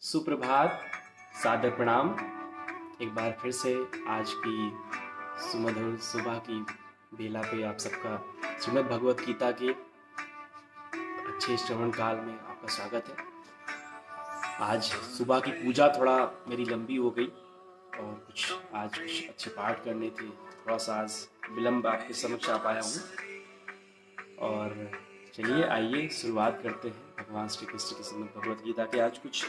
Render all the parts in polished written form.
सुप्रभात, सादर प्रणाम। एक बार फिर से आज की सुमधुर सुबह की बेला पे आप सबका श्रीमद् भगवत गीता के अच्छे श्रवण काल में आपका स्वागत है। आज सुबह की पूजा थोड़ा मेरी लंबी हो गई और आज कुछ अच्छे पाठ करने थे, थोड़ा सा आज विलम्ब आपके समक्ष आ पाया हूँ। और चलिए आइए शुरुआत करते हैं भगवान श्री कृष्ण की श्रीमद् भगवत गीता के आज कुछ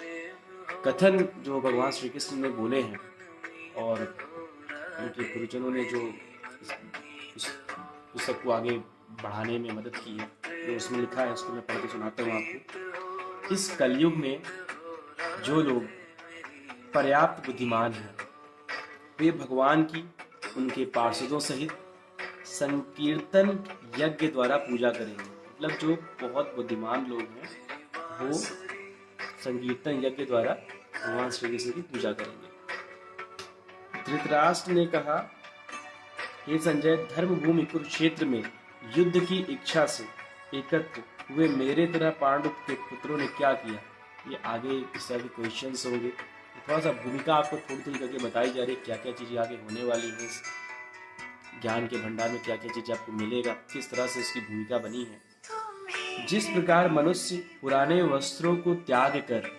कथन जो भगवान श्री कृष्ण ने बोले हैं और उनके गुरुजनों ने जो उस पुस्तक को आगे बढ़ाने में मदद की है, जो उसमें लिखा है उसको मैं पढ़ के सुनाता हूँ आपको। इस कलयुग में जो लोग पर्याप्त बुद्धिमान हैं वे भगवान की उनके पार्षदों सहित संकीर्तन यज्ञ द्वारा पूजा करेंगे। मतलब जो बहुत बुद्धिमान लोग हैं वो संकीर्तन यज्ञ द्वारा भगवान श्री कृष्ण की पूजा करेंगे। धृतराष्ट्र ने कहा, हे संजय, धर्म भूमि कुरुक्षेत्र में युद्ध की इच्छा से एकत्र हुए मेरे तरह पांडु के पुत्रों ने क्या किया। ये आगे इस तरह के क्वेश्चंस होंगे। थोड़ा सा भूमिका आपको थोड़ी थोड़ी करके बताई जा रही है, क्या क्या चीजें आगे होने वाली है, ज्ञान के भंडार में क्या क्या चीजें आपको मिलेगा, किस तरह से इसकी भूमिका बनी है। जिस प्रकार मनुष्य पुराने वस्त्रों को त्याग कर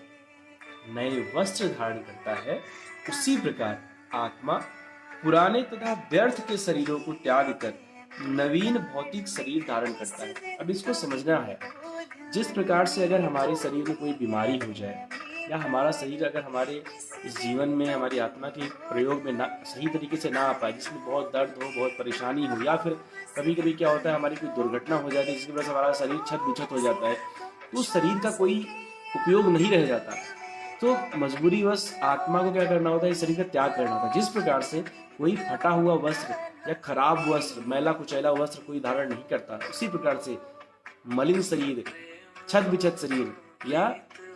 नए वस्त्र धारण करता है, उसी प्रकार आत्मा पुराने तथा व्यर्थ के शरीरों को त्याग कर नवीन भौतिक शरीर धारण करता है। अब इसको समझना है, जिस प्रकार से अगर हमारे शरीर में कोई बीमारी हो जाए या हमारा शरीर अगर हमारे इस जीवन में हमारी आत्मा के प्रयोग में ना सही तरीके से ना आ पाए, जिसमें बहुत दर्द हो, बहुत परेशानी हो, या फिर कभी कभी क्या होता है हमारी कोई दुर्घटना हो जाती है जिसकी वजह से हमारा शरीर छत बिछत हो जाता है, तो उस शरीर का कोई उपयोग नहीं रह जाता। तो मजबूरीवश आत्मा को क्या करना होता है, इस शरीर का त्याग करना होता है। जिस प्रकार से कोई फटा हुआ वस्त्र या खराब वस्त्र, मैला कुचैला वस्त्र कोई धारण नहीं करता, उसी प्रकार से मलिन शरीर, छत बिछत शरीर या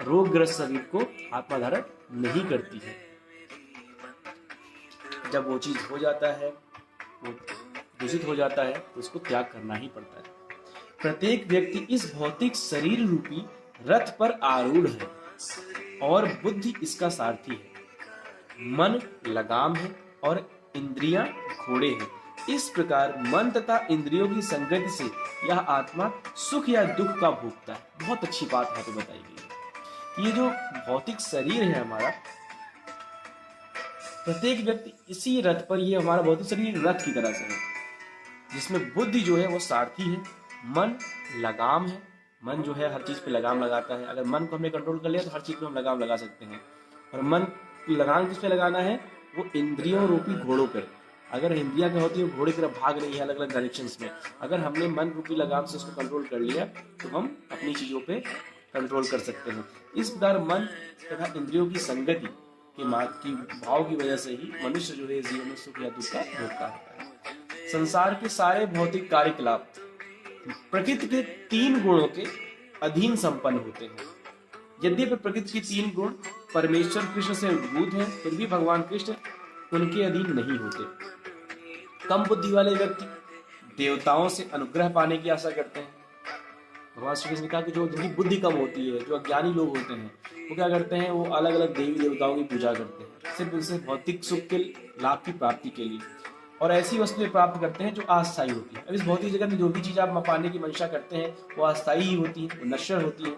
रोगग्रस्त शरीर को आत्मा धारण नहीं करती है। जब वो चीज हो जाता है, वो दूषित हो जाता है, तो उसको त्याग करना ही पड़ता है। प्रत्येक व्यक्ति इस भौतिक शरीर रूपी रथ पर आरूढ़ है और बुद्धि इसका सारथी है। मन लगाम है और इंद्रियां घोड़े हैं। इस प्रकार मन तथा इंद्रियों की संगति से यह आत्मा सुख या दुख का भोगता है। बहुत अच्छी बात यहाँ पे बताई गई है। ये जो भौतिक शरीर है हमारा, प्रत्येक व्यक्ति इसी रथ पर, ये हमारा भौतिक शरीर रथ की तरह से है जिसमें बुद्धि जो है वो सारथी है, मन लगाम है। मन जो है हर चीज पे लगाम लगाता है। अगर मन को हमने कंट्रोल कर लिया तो हर चीज पे हम लगाम लगा सकते हैं। और मन लगाम किस पे लगाना है, वो इंद्रियों रूपी घोड़ों पे। अगर इंद्रियां क्या होती है, घोड़े की तरफ भाग रही है अलग अलग डायरेक्शंस में, अगर हमने मन रूपी लगाम से उसको कंट्रोल कर लिया तो हम अपनी चीजों पे कंट्रोल कर सकते हैं। इस प्रकार मन तथा इंद्रियों की संगति की भाव की वजह से ही मनुष्य जो है जीवन में सुख या दुख का भोगता होता है। संसार के सारे भौतिक कार्यकलाप प्रकृति के 3 गुणों के अधीन संपन्न होते हैं। यद्यपि प्रकृति के 3 गुण परमेश्वर कृष्ण से उद्भूत हैं, फिर भी भगवान कृष्ण उनके अधीन नहीं होते। कम बुद्धि वाले व्यक्ति देवताओं से अनुग्रह पाने की आशा करते हैं। भगवान श्री कृष्ण ने कहा कि जो जिनकी बुद्धि कम होती है, जो अज्ञानी लोग होते हैं, वो क्या करते हैं, वो अलग अलग देवी देवताओं की पूजा करते हैं सिर्फ उनसे भौतिक सुख के लाभ की प्राप्ति के लिए, और ऐसी वस्तुएं प्राप्त करते हैं जो अस्थायी होती है। अब इस भौतिक जगत में जो भी चीज आप पाने की मंशा करते हैं वो अस्थायी ही होती है, वो नश्वर होती है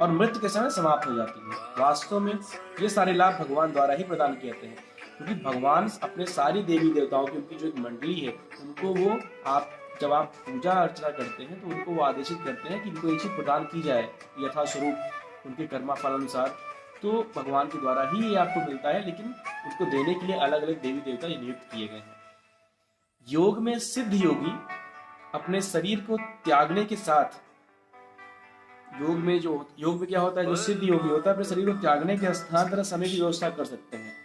और मृत्यु के समय समाप्त हो जाती है। वास्तव में ये सारे लाभ भगवान द्वारा ही प्रदान किए जाते हैं, क्योंकि भगवान अपने सारी देवी देवताओं की उनकी जो एक मंडली है, उनको वो जब आप पूजा अर्चना करते हैं तो उनको वो आदेशित करते हैं कि इनको ये चीज प्रदान की जाए यथास्वरूप उनके कर्माफल अनुसार। तो भगवान के द्वारा ही ये आपको मिलता है, लेकिन उसको देने के लिए अलग अलग देवी देवता नियुक्त किए गए हैं। योग में सिद्ध योगी अपने शरीर को त्यागने के साथ, योग में क्या होता है, जो सिद्ध योगी होता है अपने शरीर को त्यागने के स्थान तथा समय की व्यवस्था कर सकते हैं।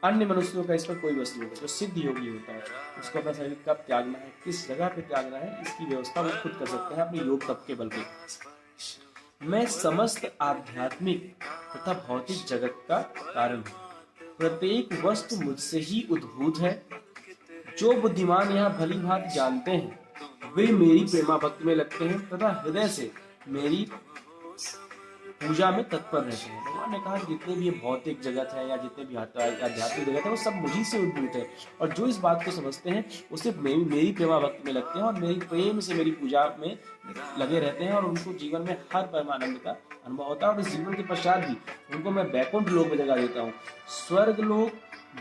अन्य मनुष्यों का इस पर कोई बस नहीं होता। जो सिद्ध योगी होता है उसको अपना शरीर कब त्यागना है, किस जगह पे त्यागना है, इसकी व्यवस्था वो खुद कर सकते हैं अपने योग तप के बल पे। मैं समस्त आध्यात्मिक तथा भौतिक जगत का कारण हूँ। प्रत्येक वस्तु मुझसे ही उद्भूत है। जो बुद्धिमान यहाँ भली भांति जानते हैं वे मेरी प्रेमा भक्ति में लगते हैं तथा हृदय से मेरी पूजा में तत्पर रहते हैं। भगवान ने कहा जितने भी ये भौतिक जगत है या जितने भी आध्यात्मिक जगत है वो सब मुझी से उद्भूत है, और जो इस बात को समझते हैं वो सिर्फ मेरी प्रेमा भक्ति में लगते हैं और मेरी प्रेम से मेरी पूजा में लगे रहते हैं, और उनको जीवन में हर परमानंद का अनुभव होता है। और इस जीवन के पश्चात भी उनको मैं बैकुंठ लोक में जगह देता हूँ। स्वर्ग लोक,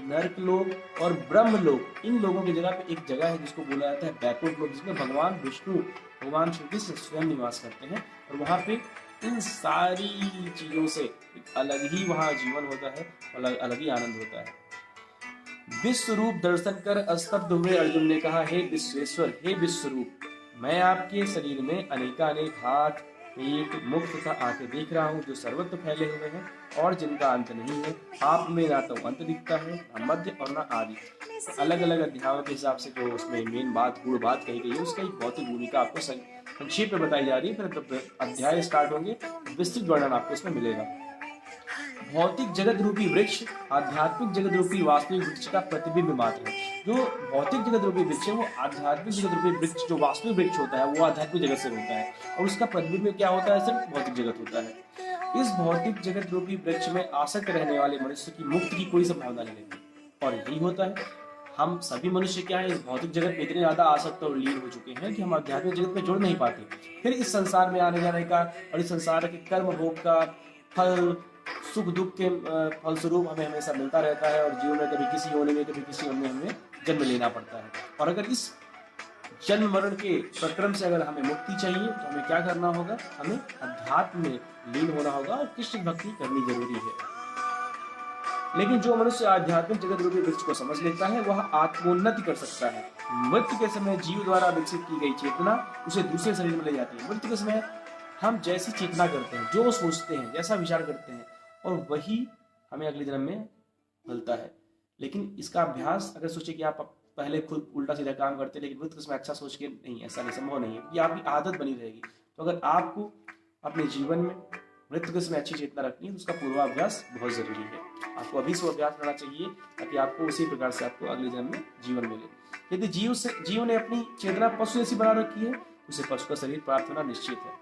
नरक लोक और ब्रह्म लोक, इन लोगों की जगह पे एक जगह है जिसको बोला जाता है बैकुंठ लोक, जिसमें भगवान विष्णु, भगवान श्री कृष्ण स्वयं निवास करते हैं, और वहाँ पे इन सारी चीजों से एक अलग ही वहाँ जीवन होता है, अलग ही आनंद होता है। विश्व रूप दर्शन कर स्तब्ध हुए अर्जुन ने कहा, हे विश्वेश्वर, हे विश्व रूप, मैं आपके शरीर में अनेकानेक हाथ, पेट, मुख तथा आंखें देख रहा हूँ जो सर्वत्र फैले हुए हैं और जिनका अंत नहीं है। आप में ना तो अंत दिखता है, ना मध्य और ना आदि। अलग अलग अध्यायों के हिसाब से जो उसमें मेन बात, गुण बात कही गई है, उसका एक भौतिक भूमिका आपको संक्षेप में बताई जा रही है। फिर अध्याय स्टार्ट होंगे, विस्तृत वर्णन आपको इसमें मिलेगा। भौतिक जगत रूपी वृक्ष आध्यात्मिक जगत रूपी वास्तविक वृक्ष का प्रतिबिंब मात्र है। जो भौतिक जगत रूपी वृक्ष है वो आध्यात्मिक जगत रूपी वृक्ष, जो वास्तविक वृक्ष होता है वो आध्यात्मिक जगत से होता है, और उसका प्रतिबिंब क्या होता है? सिर्फ भौतिक जगत होता है। इस भौतिक जगत रूपी वृक्ष में आसक्त रहने वाले मनुष्य की मुक्ति की कोई संभावना नहीं रहती, और यही होता है। हम सभी मनुष्य क्या है, इस भौतिक जगत में इतने ज्यादा आसक्त और लीन हो चुके हैं कि हम आध्यात्मिक जगत में जुड़ नहीं पाते। फिर इस संसार में आने जाने का और इस संसार के कर्म भोग का फल, सुख दुख के फलस्वरूप हमें हमेशा मिलता रहता है, और जीवन में कभी किसी होने में कभी किसी होने में हमें जन्म लेना पड़ता है। और अगर इस जन्म मरण के प्रक्रम से अगर हमें मुक्ति चाहिए तो हमें क्या करना होगा? हमें अध्यात्म में लीन होना होगा और कृष्ण भक्ति करनी जरूरी है। लेकिन जो मनुष्य आध्यात्मिक जगत रूपी वृक्ष को समझ लेता है वह आत्मोन्नति कर सकता है। मृत्यु के समय जीव द्वारा विकसित की गई चेतना उसे दूसरे शरीर में ले जाती है। मृत्यु के समय हम जैसी चेतना करते हैं, जो सोचते हैं, जैसा विचार करते हैं, और वही हमें अगले जन्म में मिलता है। लेकिन इसका अभ्यास, अगर सोचे कि आप पहले खुद उल्टा सीधा काम करते लेकिन मृत्यु के समय अच्छा सोच के, नहीं, ऐसा नहीं, संभव नहीं है, ये आपकी आदत बनी रहेगी। तो अगर आपको अपने जीवन में मृत्यु के समय अच्छी चेतना रखनी है तो उसका पूर्वाभ्यास बहुत जरूरी है। आपको अभी से अभ्यास करना चाहिए ताकि आपको उसी प्रकार से आपको अगले जन्म में जीवन मिले। यदि जीव ने अपनी चेतना पशु जैसी बना रखी है, उसे पशु का शरीर प्राप्त होना निश्चित है।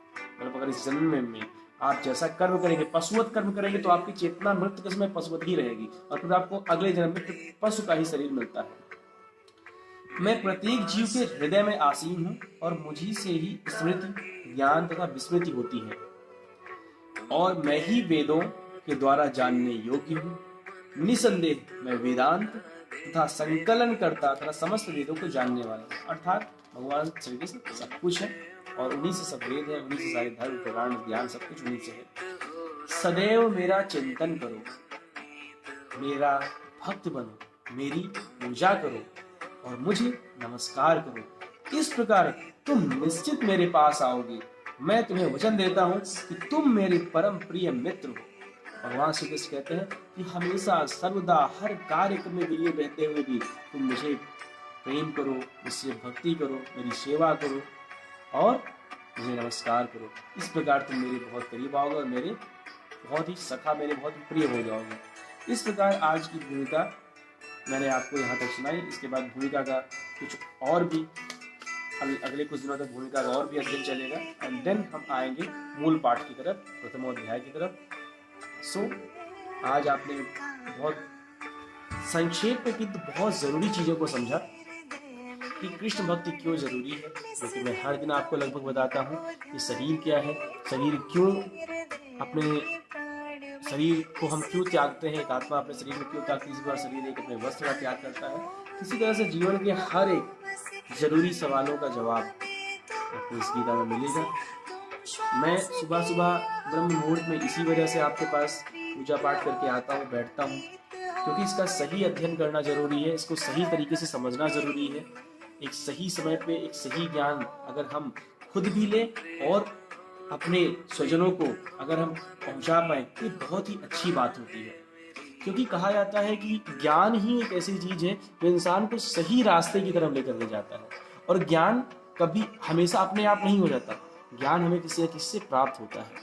मतलब अगर इस जन्म में आप जैसा कर्म करेंगे, पशुवत कर्म करेंगे, तो आपकी चेतना मृत्यु के समय पशुवत ही रहेगी, और फिर आपको अगले जन्म में पशु का ही शरीर मिलता है। मैं प्रत्येक जीव के हृदय में आसीन हूँ, और मुझी से ही स्मृति, ज्ञान तथा विस्मृति होती है, और मैं ही वेदों के द्वारा जानने योग्य हूँ। निसंदेह मैं वेदांत तथा संकलन करता तथा समस्त वेदों को जानने वाला। अर्थात भगवान श्री कृष्ण सब कुछ है, और उन्हीं से सब वेद है, उन्हीं से सारे धर्म, पुराण, ज्ञान सब कुछ उन्हीं से है। सदैव मेरा चिंतन करो, मेरा भक्त बनो, मेरी पूजा करो और मुझे नमस्कार करो। इस प्रकार तुम निश्चित मेरे पास आओगे। मैं तुम्हें वचन देता हूँ कि तुम मेरे परम प्रिय मित्र हो। भगवान श्री कृष्ण कहते हैं कि हमेशा सर्वदा हर कार्य में लिए रहते हुए भी तुम मुझे प्रेम करो, मुझसे भक्ति करो, मेरी सेवा करो और मुझे नमस्कार करो। इस प्रकार तुम मेरे बहुत करीब आओगे और मेरे बहुत ही सखा, मेरे बहुत प्रिय हो जाओगे। इस प्रकार आज की भूमिका मैंने आपको यहाँ तक सुनाई। इसके बाद भूमिका का कुछ और भी अगले कुछ दिनों तक भूमिका का और भी अध्ययन चलेगा, एंड देन हम आएंगे मूल पाठ की तरफ, प्रथम अध्याय की तरफ। आज आपने बहुत संक्षेप में किंतु बहुत जरूरी चीजों को समझा कि कृष्ण भक्ति क्यों जरूरी है, क्योंकि मैं हर दिन आपको लगभग बताता हूँ कि शरीर क्या है, शरीर क्यों, अपने शरीर को हम क्यों त्यागते हैं, एक आत्मा अपने शरीर में क्यों त्यागती है, इस बार शरीर एक अपने वस्त्र का त्याग करता है। किसी तरह से जीवन के हर एक जरूरी सवालों का जवाब आपको इस गीता में मिलेगा। मैं सुबह सुबह ब्रह्म मुहूर्त में इसी वजह से आपके पास पूजा पाठ करके आता हूँ, बैठता हूँ, क्योंकि इसका सही अध्ययन करना जरूरी है, इसको सही तरीके से समझना जरूरी है। एक सही समय पे एक सही ज्ञान अगर हम खुद भी लें और अपने स्वजनों को अगर हम पहुंचा पाए तो बहुत ही अच्छी बात होती है। क्योंकि कहा जाता है कि ज्ञान ही एक ऐसी चीज है जो इंसान को सही रास्ते की तरफ लेकर ले जाता है, और ज्ञान कभी हमेशा अपने आप नहीं हो जाता, ज्ञान हमें किसी न किसी से प्राप्त होता है,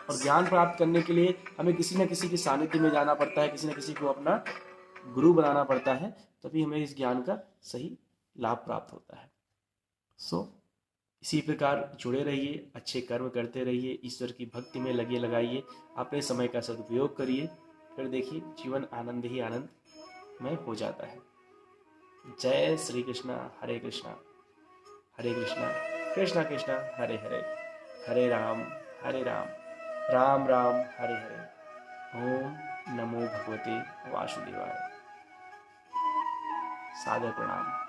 और ज्ञान प्राप्त करने के लिए हमें किसी न किसी के सानिध्य में जाना पड़ता है, किसी न किसी को अपना गुरु बनाना पड़ता है, तभी हमें इस ज्ञान का सही लाभ प्राप्त होता है। इसी प्रकार जुड़े रहिए, अच्छे कर्म करते रहिए, ईश्वर की भक्ति में लगे लगाइए, अपने समय का सदुपयोग करिए, फिर देखिए जीवन आनंद ही आनंद में हो जाता है। जय श्री कृष्णा। हरे कृष्णा हरे कृष्णा कृष्णा कृष्णा हरे हरे, हरे राम राम राम हरे हरे। ओम नमो भगवते वासुदेवाय। सादर प्रणाम।